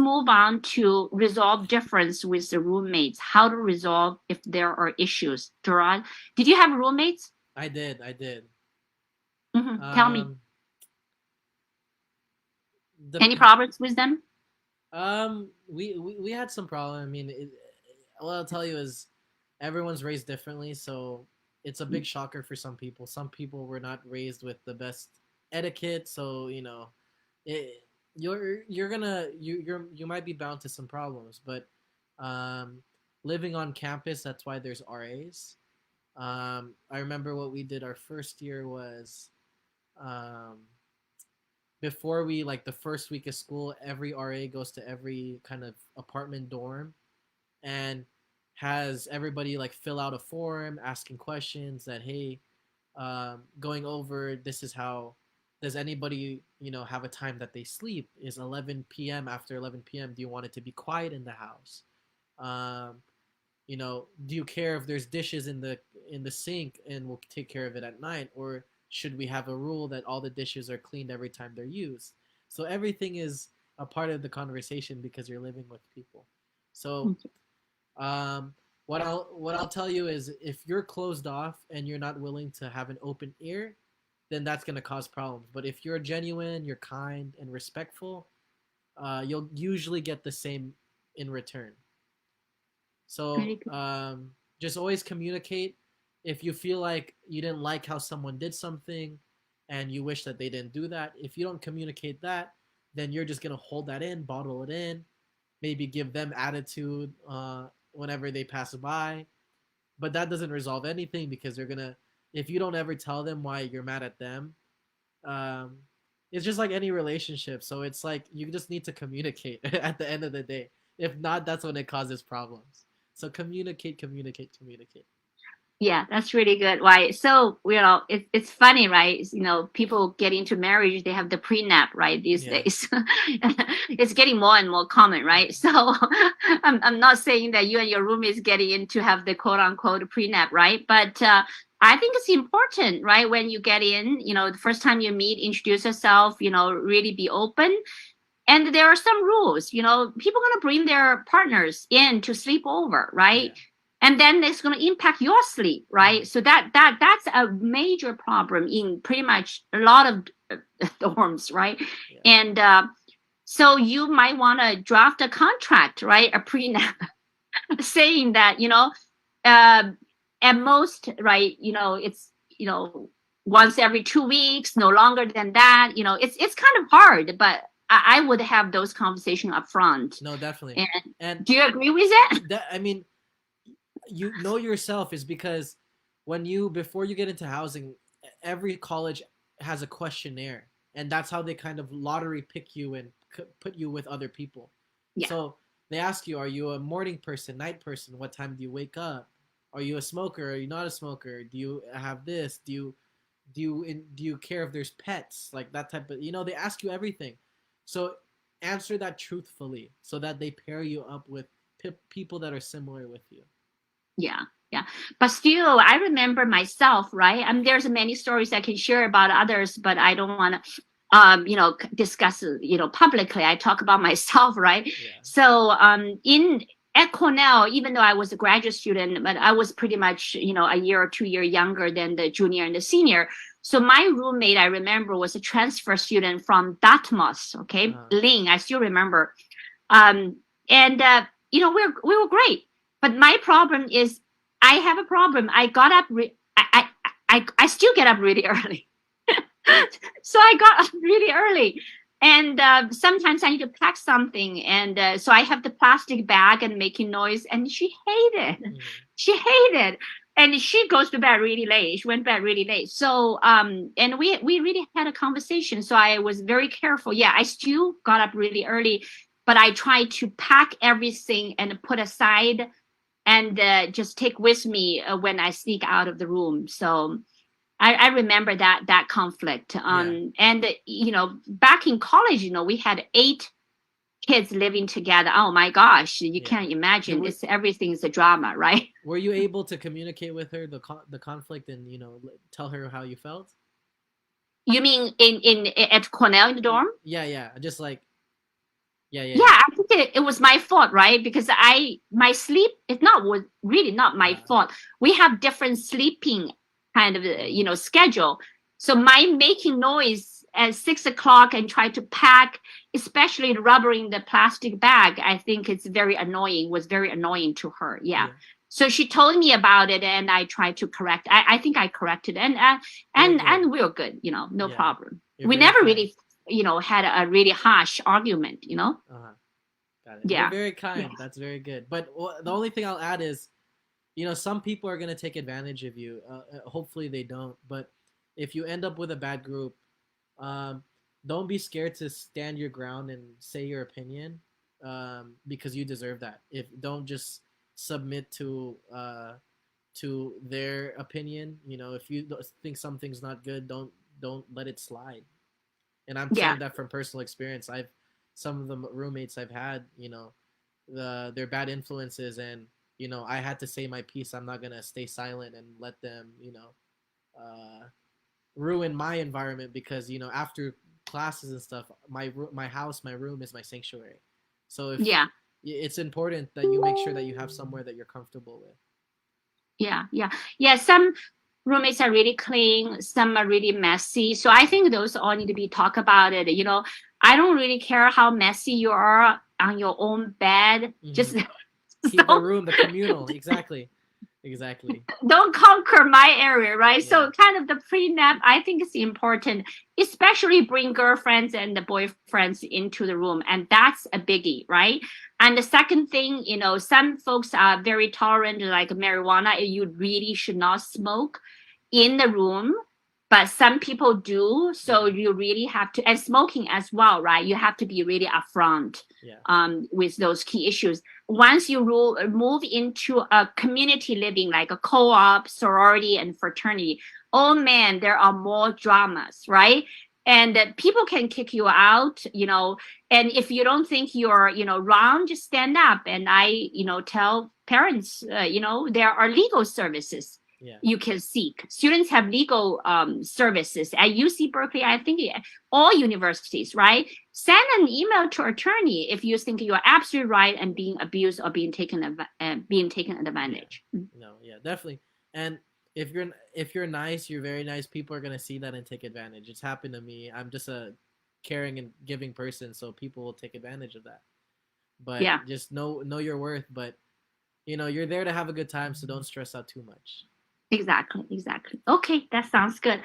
move on to resolve difference with the roommates. How to resolve if there are issues. Gerard, did you have roommates? I did. Tell me. Um, the Any problems with them? we had some problem. I mean, what I'll tell you is everyone's raised differently, so it's a big shocker for some people. Some people were not raised with the best etiquette, so it, you're gonna you might be bound to some problems. But um, living on campus, that's why there's RAs. I remember what we did our first year was um, before we like the first week of school, every RA goes to every kind of apartment dorm and has everybody like fill out a form asking questions that hey, going over this is how does anybody have a time that they sleep is 11 p.m. after 11 p.m. do you want it to be quiet in the house, um, do you care if there's dishes in the sink and we'll take care of it at night, or should we have a rule that all the dishes are cleaned every time they're used? So everything is a part of the conversation because you're living with people. So um, what I'll tell you is if you're closed off and you're not willing to have an open ear, then that's gonna cause problems. But if you're genuine, you're kind and respectful, you'll usually get the same in return. So Very good. just always communicate. If you feel like you didn't like how someone did something and you wish that they didn't do that, if you don't communicate that, then you're just going to hold that in, bottle it in, maybe give them attitude whenever they pass by. But that doesn't resolve anything because they're going to, if you don't ever tell them why you're mad at them, um, it's just like any relationship. So it's like you just need to communicate at the end of the day. If not, that's when it causes problems. So communicate, communicate, communicate. Yeah, that's really good. Why? So, it's funny, right? People get into marriage, they have the prenup, right? These Yeah. days, it's getting more and more common, right? So, I'm not saying that you and your roommate is getting into have the quote unquote prenup, right? But I think it's important, right? When you get in, the first time you meet, introduce yourself, really be open. And there are some rules, people are going to bring their partners in to sleep over, Yeah. right? And then it's going to impact your sleep, Mm-hmm. right? So that's a major problem in pretty much a lot of dorms, right? Yeah. And so you might want to draft a contract, right? A prenup saying that, uh, at most, right, it's, once every 2 weeks, no longer than that. It's kind of hard, but I would have those conversations up front. No, definitely. And And do you agree with that? that I mean, you know yourself is because when you before you get into housing, every college has a questionnaire, and that's how they kind of lottery pick you and put you with other people. Yeah. So they ask you, are you a morning person, night person? What time do you wake up? Are you a smoker? Are you not a smoker? Do you have this? Do you care if there's pets? Like that type of they ask you everything. So answer that truthfully so that they pair you up with people that are similar with you. Yeah, yeah. But still, I remember myself, right? There's many stories I can share about others, but I don't want to, discuss, publicly. I talk about myself, right? Yeah. So, in at Cornell, even though I was a graduate student, but I was pretty much, a year or 2 year younger than the junior and the senior. So my roommate, I remember, was a transfer student from Dartmouth. Okay, Uh, Lynn, I still remember. Um, and we were great. But my problem is, I have a problem. I got up. I still get up really early. So I got up really early, and sometimes I need to pack something, and so I have the plastic bag and making noise. And she hated. mhm. She hated. And she goes to bed really late. She went to bed really late. So and we really had a conversation. So I was very careful. Yeah, I still got up really early, but I tried to pack everything and put aside, and just take with me when I sneak out of the room. So I remember that conflict. Yeah. And back in college, we had 8 kids living together. Oh my gosh, you Yeah. can't Did imagine. we, It's everything's a drama, right? were you able to communicate with her the conflict and tell her how you felt? You mean in at Cornell in the dorm? Yeah, yeah. Just like Yeah, yeah, Yeah, yeah. I think it was my fault, right? Because my sleep is not was really not my Uh, fault. We have different sleeping kind of mm, schedule. So my making noise at 6 o'clock and try to pack, especially rubbering the plastic bag, I think it's very annoying, was very annoying to her. Yeah. yeah. So she told me about it and I tried to correct. I think I corrected Very good. and we're good, no Yeah. problem. You're We very never kind. really, had a really harsh argument. Uh-huh. Got it. You're Yeah. very Yeah. kind. That's very good. But the only thing I'll add is, some people are gonna take advantage of you. Hopefully they don't. But if you end up with a bad group, um, don't be scared to stand your ground and say your opinion, because you deserve that. If don't just submit to their opinion. If you think something's not good, don't let it slide. And I'm Yeah. saying that from personal experience. Some of the roommates I've had, they're bad influences, and I had to say my piece. I'm not gonna stay silent and let them, uh, ruin my environment, because after classes and stuff, my house, my room is my sanctuary. So if Yeah. it's important that you make sure that you have somewhere that you're comfortable with. Yeah. Yeah. Yeah. Some roommates are really clean, some are really messy. So I Mm-hmm. think those all need to be talked about it. I don't really care how messy you are on your own bed. Mm-hmm. Just Keep the don't room, the communal, exactly, exactly. don't conquer my area, right? Yeah, So kind of the pre-nap, I think is important, especially bring girlfriends and the boyfriends into the room. And that's a biggie, right? And the second thing, some folks are very tolerant, like marijuana. You really should not smoke in the room, but some people do. So yeah, you really have to, and smoking as well, right? You have to be really upfront yeah, with those key issues. Once you move into a community living, like a co-op, sorority, and fraternity, oh man, there are more dramas, right? And people can kick you out, and if you don't think you're, wrong, just stand up. And I, tell parents, there are legal services yeah, you can seek. Students have legal services at UC Berkeley, I think all universities, right? Send an email to attorney if you think you are absolutely right and being abused or being taken yeah. advantage. No, yeah, definitely. And if you're nice, you're very nice. People are gonna see that and take advantage. It's happened to me. I'm just a caring and giving person, so people will take advantage of that. But Yeah, just know your worth. But you're there to have a good time, so don't stress out too much. exactly. Okay, that sounds good.